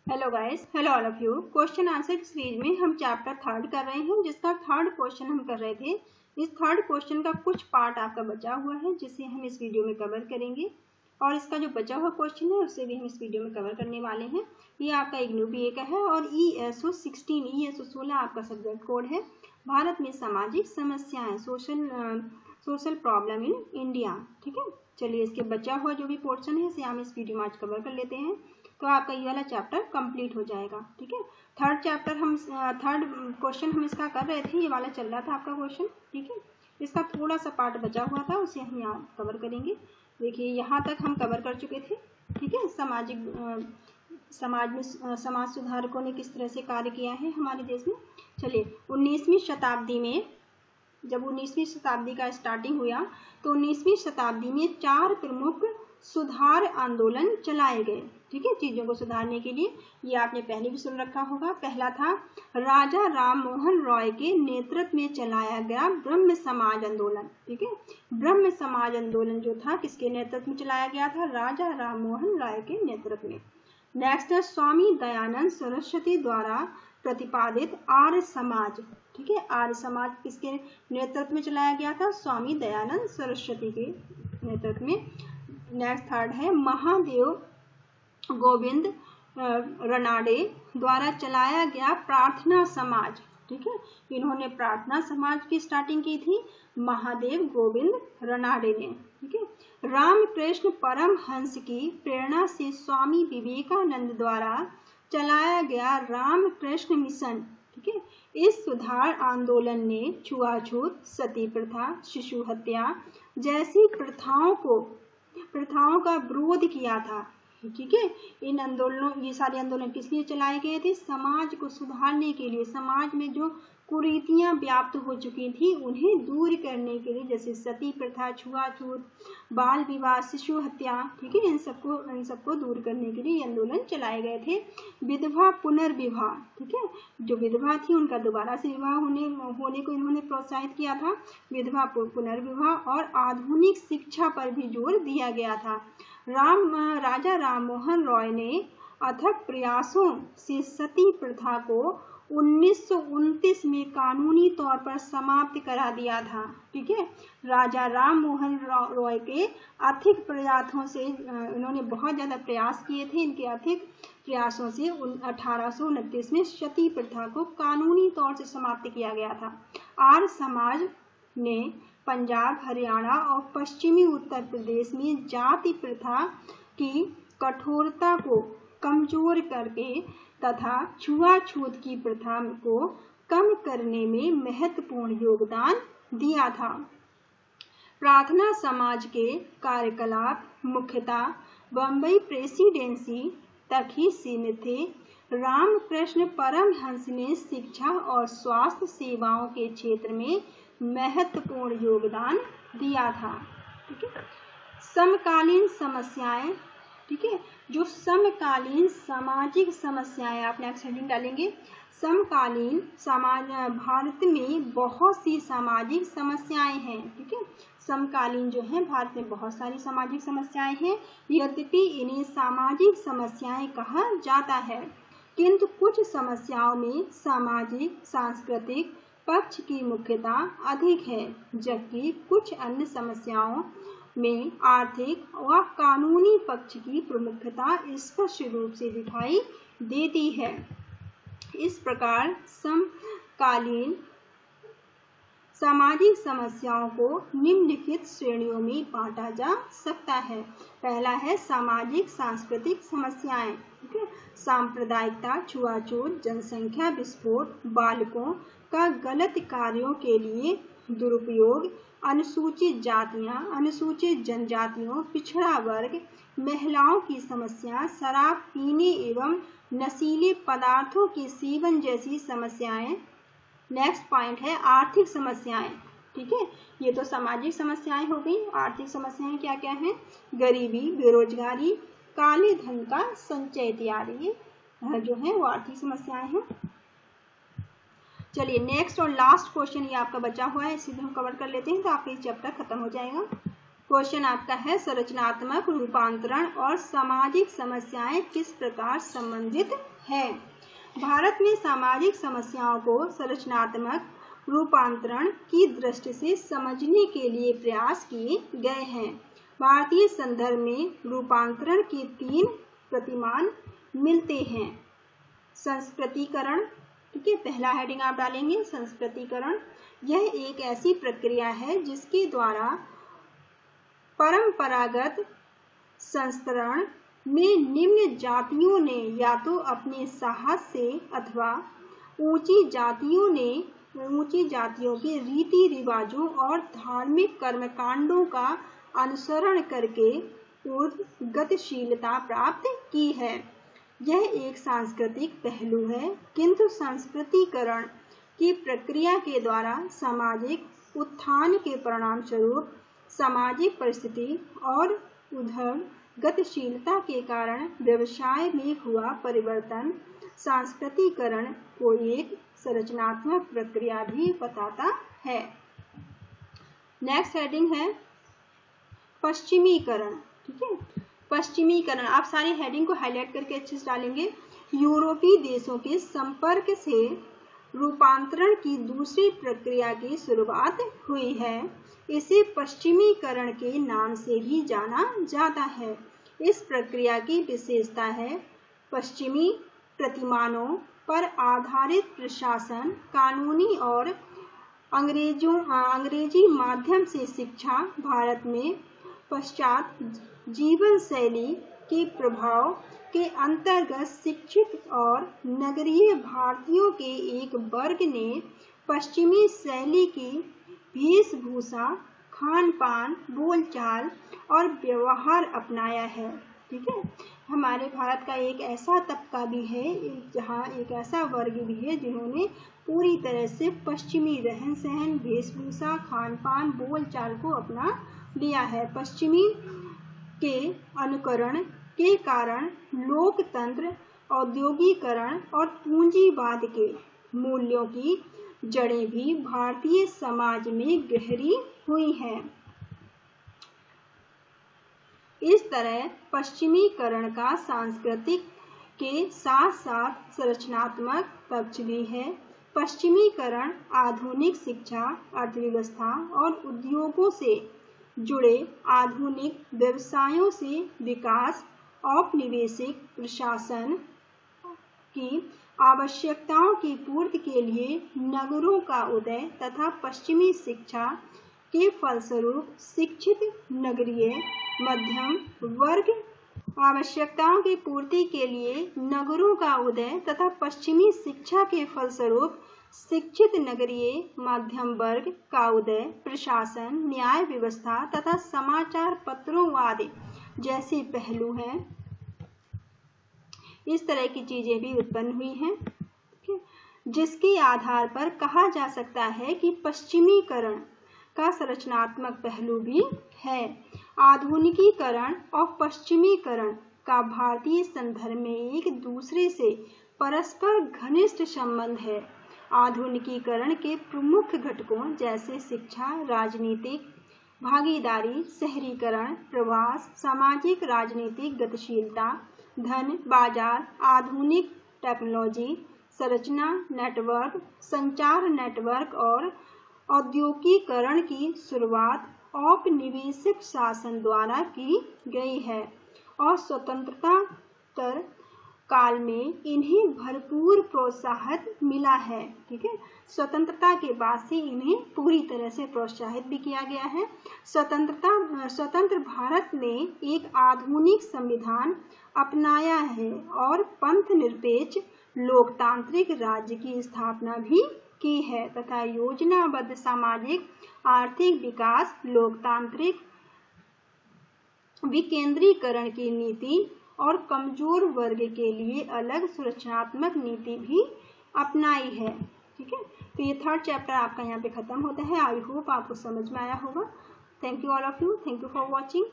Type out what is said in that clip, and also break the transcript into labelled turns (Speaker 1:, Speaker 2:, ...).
Speaker 1: Hello guys, hello all of you. Question answer series में हम chapter 3 कर रहे हैं, जिसका 3rd क्वेश्चन हम कर रहे थे। इस 3rd क्वेश्चन का कुछ पार्ट आपका बचा हुआ है, जिसे हम इस वीडियो में कवर करेंगे, और इसका जो बचा हुआ क्वेश्चन है उसे भी हम इस वीडियो में कवर करने वाले हैं। ये आपका इग्नू PA का है और ESO 16 आपका सब्जेक्ट कोड है। भारत में सामाजिक समस्याएं, सोशल प्रॉब्लम इन इंडिया। ठीक है, चलिए इसके बचा हुआ जो भी पोर्शन है इसे हम इस वीडियो में आज कवर कर लेते हैं, तो आपका ये वाला चैप्टर कंप्लीट हो जाएगा। ठीक है, थर्ड क्वेश्चन हम इसका कर रहे थे, ये वाला चल रहा था आपका क्वेश्चन। ठीक है, इसका थोड़ा सा पार्ट बचा हुआ था, उसे हम यहाँ कवर करेंगे। देखिए यहाँ तक हम कवर कर चुके थे। ठीक है, समाज सुधारकों ने किस तरह से कार्य किया है हमारे देश में। चलिए 19वीं शताब्दी में, जब 19वीं शताब्दी का स्टार्टिंग हुआ तो 19वीं शताब्दी में 4 प्रमुख सुधार आंदोलन चलाए गए। ठीक है, चीजों को सुधारने के लिए। ये आपने पहले भी सुन रखा होगा। पहला था राजा राम मोहन रॉय के नेतृत्व में चलाया गया ब्रह्म समाज आंदोलन। ठीक है, ब्रह्म समाज आंदोलन जो था किसके नेतृत्व में चलाया गया था? राजा राम मोहन रॉय के नेतृत्व में। नेक्स्ट है स्वामी दयानंद सरस्वती द्वारा प्रतिपादित आर्य समाज। ठीक है, आर्य समाज किसके नेतृत्व में चलाया गया था? स्वामी दयानंद सरस्वती के नेतृत्व में। नेक्स्ट थर्ड है महादेव गोविंद रनाडे द्वारा चलाया गया प्रार्थना समाज। ठीक है, इन्होंने प्रार्थना समाज की स्टार्टिंग की थी महादेव गोविंद रनाडे ने। ठीक है, रामकृष्ण परमहंस की प्रेरणा से स्वामी विवेकानंद द्वारा चलाया गया रामकृष्ण मिशन। ठीक है, इस सुधार आंदोलन ने छुआछूत, सती प्रथा, शिशु हत्या जैसी प्रथाओं का विरोध किया था। ठीक है, ये सारे आंदोलन किस लिए चलाए गए थे? समाज को सुधारने के लिए। समाज में जो कुरीतियां व्याप्त हो चुकी थी उन्हें दूर करने के लिए, जैसे सती प्रथा, छुआछूत, बाल विवाह, शिशु हत्या। ठीक है, इन सबको दूर करने के लिए ये आंदोलन चलाए गए थे। विधवा पुनर्विवाह। ठीक है, जो विधवा थी उनका दोबारा से विवाह होने को इन्होंने प्रोत्साहित किया था। विधवा पुनर्विवाह और आधुनिक शिक्षा पर भी जोर दिया गया था। राजा राम मोहन रॉय ने अथक प्रयासों से सती प्रथा को 1929 में कानूनी तौर पर समाप्त करा दिया था। ठीक है, राजा राम मोहन रॉय के आर्थिक प्रयासों से, इन्होंने बहुत ज़्यादा प्रयास किए थे। इनके आर्थिक प्रयासों से 1829 में सती प्रथा को कानूनी तौर से समाप्त किया गया था। आर्य समाज ने पंजाब, हरियाणा और पश्चिमी उत्तर प्रदेश में जाति प्रथा की कठोरता को कमजोर करके तथा छुआछूत की प्रथा को कम करने में महत्वपूर्ण योगदान दिया था। प्रार्थना समाज के कार्यकलाप मुख्यतः बम्बई प्रेसिडेंसी तक ही सीमित थे। रामकृष्ण परमहंस ने शिक्षा और स्वास्थ्य सेवाओं के क्षेत्र में महत्वपूर्ण योगदान दिया था। ठीक है, समकालीन समस्याएं। ठीक है, जो समकालीन सामाजिक समस्याएं, आपने एक्सेंडिंग डालेंगे। समकालीन भारत में बहुत सी सामाजिक समस्याएं हैं। ठीक है, समकालीन जो है भारत में बहुत सारी सामाजिक समस्याएं हैं। यद्यपि इन्हें सामाजिक समस्याएं कहा जाता है, किंतु कुछ समस्याओं में सामाजिक सांस्कृतिक पक्ष की मुख्यता अधिक है, जबकि कुछ अन्य समस्याओं में आर्थिक व कानूनी पक्ष की प्रमुखता स्पष्ट रूप से दिखाई देती है। इस प्रकार समकालीन सामाजिक समस्याओं को निम्नलिखित श्रेणियों में बांटा जा सकता है। पहला है सामाजिक सांस्कृतिक समस्याएं। ठीक है, सांप्रदायिकता, छुआछूत, जनसंख्या विस्फोट, बालकों का गलत कार्यों के लिए दुरुपयोग, अनुसूचित जातियां, अनुसूचित जनजातियों, पिछड़ा वर्ग, महिलाओं की समस्या, शराब पीने एवं नशीले पदार्थों के सेवन जैसी समस्याएं। नेक्स्ट पॉइंट है आर्थिक समस्याएं। ठीक है, ये तो सामाजिक समस्याएं हो गई। आर्थिक समस्याएं क्या क्या हैं? गरीबी, बेरोजगारी, काले धन का संचय इत्यादि जो है वो आर्थिक समस्याएं हैं। चलिए नेक्स्ट और लास्ट क्वेश्चन ये आपका बचा हुआ है, इसी को हम कवर कर लेते हैं तो आपका ये चैप्टर खत्म हो जाएगा। क्वेश्चन आपका है संरचनात्मक रूपांतरण और सामाजिक समस्याएं किस प्रकार संबंधित है। भारत में सामाजिक समस्याओं को संरचनात्मक रूपांतरण की दृष्टि से समझने के लिए प्रयास किए गए हैं। भारतीय संदर्भ में रूपांतरण के 3 प्रतिमान मिलते हैं। संस्कृतिकरण, ठीक है, पहला हेडिंग आप डालेंगे संस्कृतिकरण। यह एक ऐसी प्रक्रिया है जिसके द्वारा परंपरागत संस्करण में निम्न जातियों ने या तो अपने साहस से अथवा ऊंची जातियों के रीति रिवाजों और धार्मिक कर्मकांडों का अनुसरण करके गतिशीलता प्राप्त की है। यह एक सांस्कृतिक पहलू है, किंतु संस्कृतिकरण की प्रक्रिया के द्वारा सामाजिक उत्थान के परिणाम स्वरूप सामाजिक परिस्थिति और उधर गतिशीलता के कारण व्यवसाय में हुआ परिवर्तन सांस्कृतिकरण को एक संरचनात्मक प्रक्रिया भी बताता है। नेक्स्ट हेडिंग है पश्चिमीकरण, ठीक है। पश्चिमीकरण, आप सारी हेडिंग को हाईलाइट करके अच्छे से डालेंगे। यूरोपीय देशों के संपर्क से रूपांतरण की दूसरी प्रक्रिया की शुरुआत हुई है। इसे पश्चिमीकरण के नाम से भी जाना जाता है। इस प्रक्रिया की विशेषता है पश्चिमी प्रतिमानों पर आधारित प्रशासन, कानूनी और अंग्रेजी माध्यम से शिक्षा, भारत में पश्चात जीवन शैली के प्रभाव के अंतर्गत शिक्षित और नगरीय भारतीयों के एक वर्ग ने पश्चिमी शैली की वेशभूषा, खान पान, बोलचाल और व्यवहार अपनाया है, ठीक है। हमारे भारत का एक ऐसा तबका भी है, जहाँ एक ऐसा वर्ग भी है जिन्होंने पूरी तरह से पश्चिमी रहन सहन, वेशभूषा, खान पान, बोलचाल को अपना लिया है। पश्चिमी के अनुकरण के कारण लोकतंत्र, औद्योगिकरण और पूंजीवाद के मूल्यों की जड़ें भी भारतीय समाज में गहरी हुई हैं। इस तरह पश्चिमीकरण का सांस्कृतिक के साथ साथ संरचनात्मक पक्ष भी है। पश्चिमीकरण आधुनिक शिक्षा, अर्थव्यवस्था और उद्योगों से जुड़े आधुनिक व्यवसायों से विकास, औपनिवेशिक प्रशासन की आवश्यकताओं की पूर्ति के लिए नगरों का उदय तथा पश्चिमी शिक्षा के फलस्वरूप शिक्षित नगरीय मध्यम वर्ग आवश्यकताओं की पूर्ति के लिए नगरों का उदय तथा पश्चिमी शिक्षा के फलस्वरूप शिक्षित नगरीय मध्यम वर्ग का उदय, प्रशासन, न्याय व्यवस्था तथा समाचार पत्रों आदि जैसे पहलू हैं। इस तरह की चीजें भी उत्पन्न हुई हैं, जिसके आधार पर कहा जा सकता है कि पश्चिमीकरण का संरचनात्मक पहलू भी है। आधुनिकीकरण और पश्चिमीकरण का भारतीय संदर्भ में एक दूसरे से परस्पर घनिष्ठ संबंध है। आधुनिकीकरण के प्रमुख घटकों जैसे शिक्षा, राजनीतिक भागीदारी, शहरीकरण, प्रवास, सामाजिक राजनीतिक गतिशीलता, धन बाजार, आधुनिक टेक्नोलॉजी, संरचना नेटवर्क, संचार नेटवर्क और औद्योगिकीकरण की शुरुआत औपनिवेशिक शासन द्वारा की गई है और स्वतंत्रता काल में इन्हें भरपूर प्रोत्साहन मिला है, ठीक है। स्वतंत्रता के बाद से इन्हें पूरी तरह से प्रोत्साहित भी किया गया है। स्वतंत्र भारत ने एक आधुनिक संविधान अपनाया है और पंथ निरपेक्ष लोकतांत्रिक राज्य की स्थापना भी की है तथा योजनाबद्ध सामाजिक आर्थिक विकास, लोकतांत्रिक विकेंद्रीकरण की नीति और कमजोर वर्ग के लिए अलग सुरक्षात्मक नीति भी अपनाई है, ठीक है। तो ये 3rd चैप्टर आपका यहाँ पे खत्म होता है। आई होप आपको समझ में आया होगा। Thank you all of you. Thank you for watching.